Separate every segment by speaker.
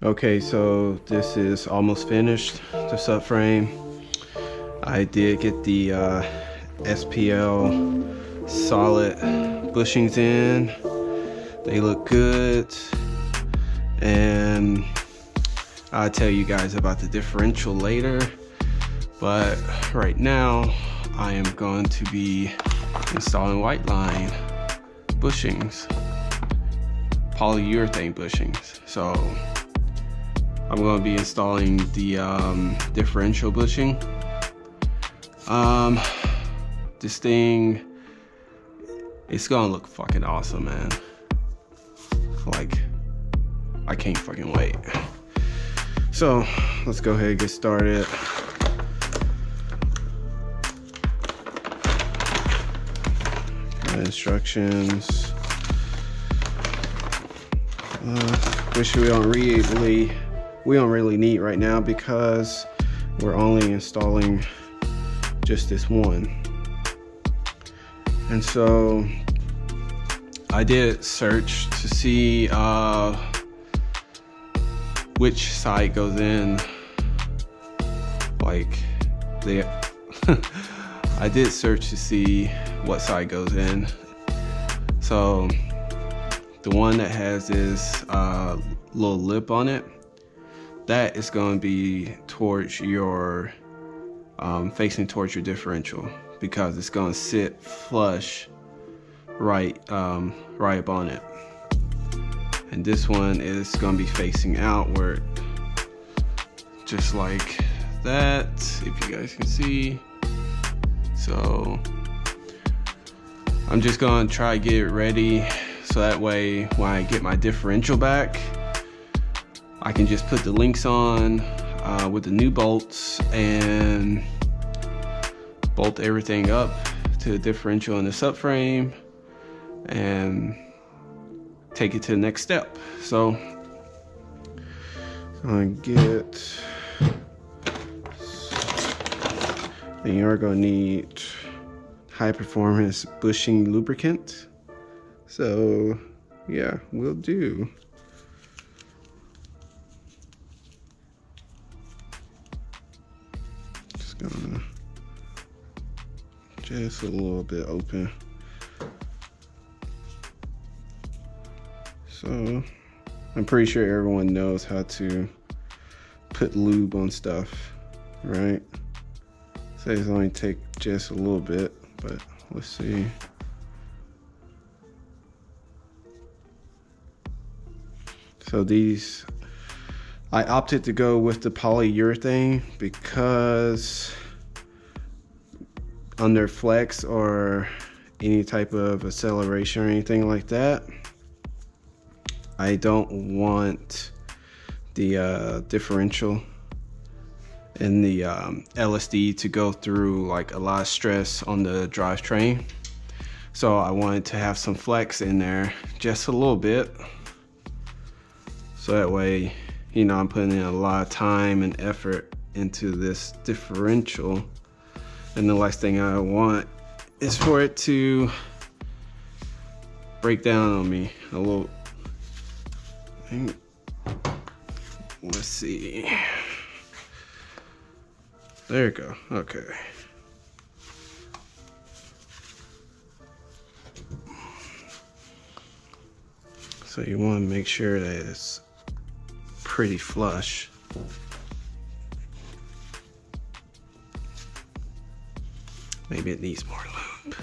Speaker 1: Okay, so this is almost finished, the subframe. I did get the SPL solid bushings in. They look good. And I'll tell you guys about the differential later. But right now, I am going to be installing whiteline bushings, polyurethane bushings. So I'm going to be installing the differential bushing. This thing, it's going to look fucking awesome, man. Like, I can't fucking wait. So let's go ahead and get started. Instructions, which we don't really need right now because we're only installing just this one. And so I did search to see which side goes in, like the I did search to see what side goes in. So the one that has this little lip on it, that is going to be towards your facing towards your differential, because it's going to sit flush right up on it. And this one is going to be facing outward, just like that, if you guys can see. So I'm just gonna try to get it ready so that way when I get my differential back, I can just put the links on with the new bolts and bolt everything up to the differential in the subframe and take it to the next step. So I'm gonna get, then you are gonna need high performance bushing lubricant. So yeah, we'll do. Just gonna just a little bit open. So I'm pretty sure everyone knows how to put lube on stuff, right? So it's only take just a little bit, but let's see. So these, I opted to go with the polyurethane because under flex or any type of acceleration or anything like that, I don't want the differential and the LSD to go through like a lot of stress on the drivetrain. So I wanted to have some flex in there, just a little bit. So that way, you know, I'm putting in a lot of time and effort into this differential. And the last thing I want is for it to break down on me a little. Let's see. There you go. Okay. So you want to make sure that it's pretty flush. Maybe it needs more lube.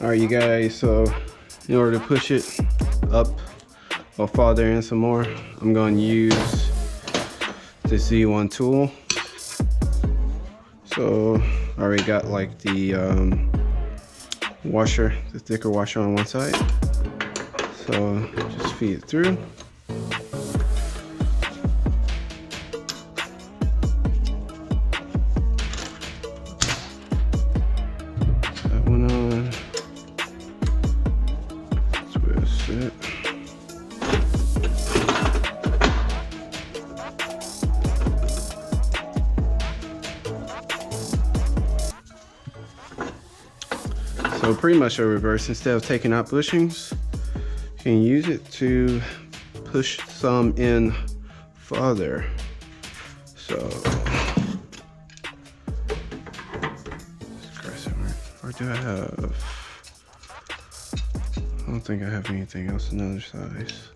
Speaker 1: All right, you guys, so in order to push it up or farther in some more, I'm going to use the Z1 tool. So I already got like the washer, the thicker washer on one side. So just feed it through. That one on. Twist it. So pretty much a reverse. Instead of taking out bushings, you can use it to push some in farther. So, or do I have? I don't think I have anything else another size.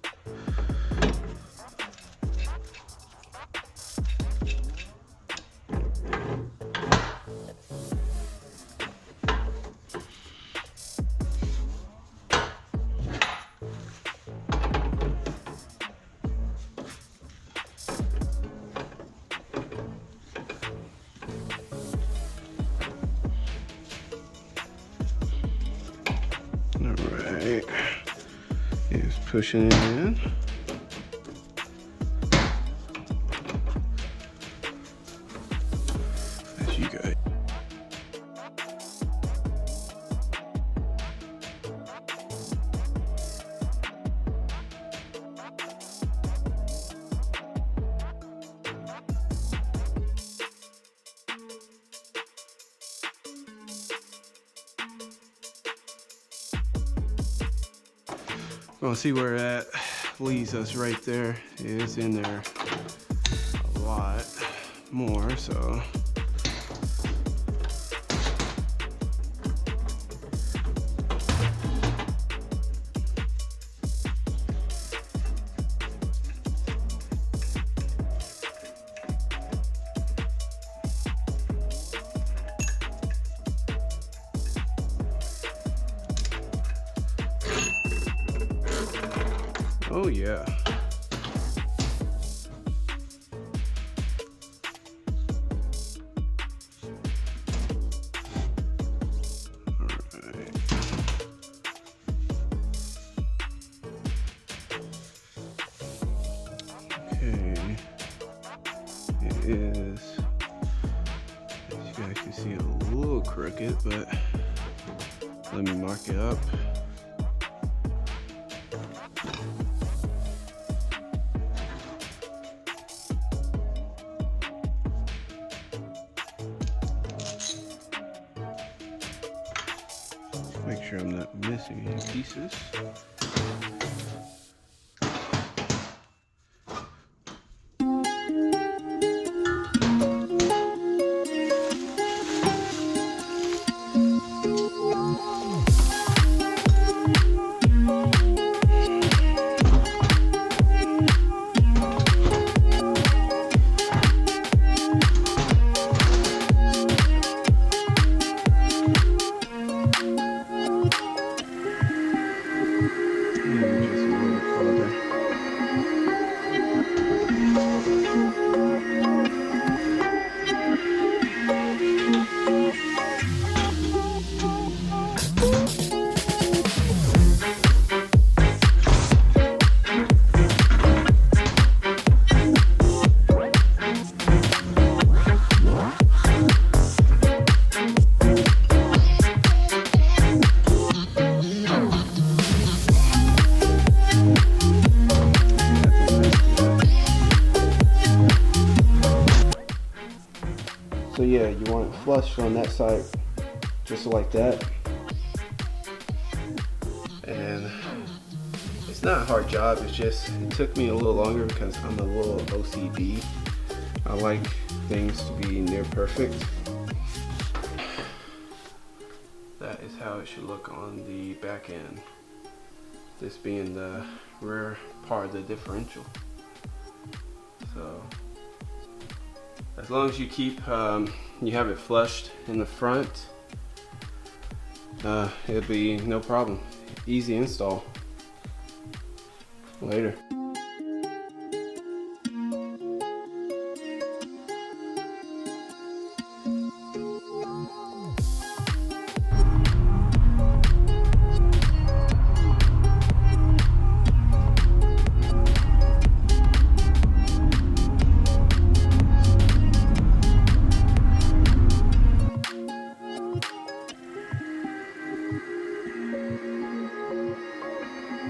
Speaker 1: Alright, it's pushing it in. As you guys. We'll see where that leaves us right there. It's in there a lot more, so. Oh yeah. Alright. Okay. It is, as you guys can see, a little crooked, but let me mark it up. Make sure I'm not missing any pieces. So yeah, you want it flush on that side, just like that. And it's not a hard job, it's just, it took me a little longer because I'm a little OCD. I like things to be near perfect. That is how it should look on the back end. This being the rear part of the differential. So, as long as you keep, you have it flushed in the front, it'll be no problem. Easy install. Later.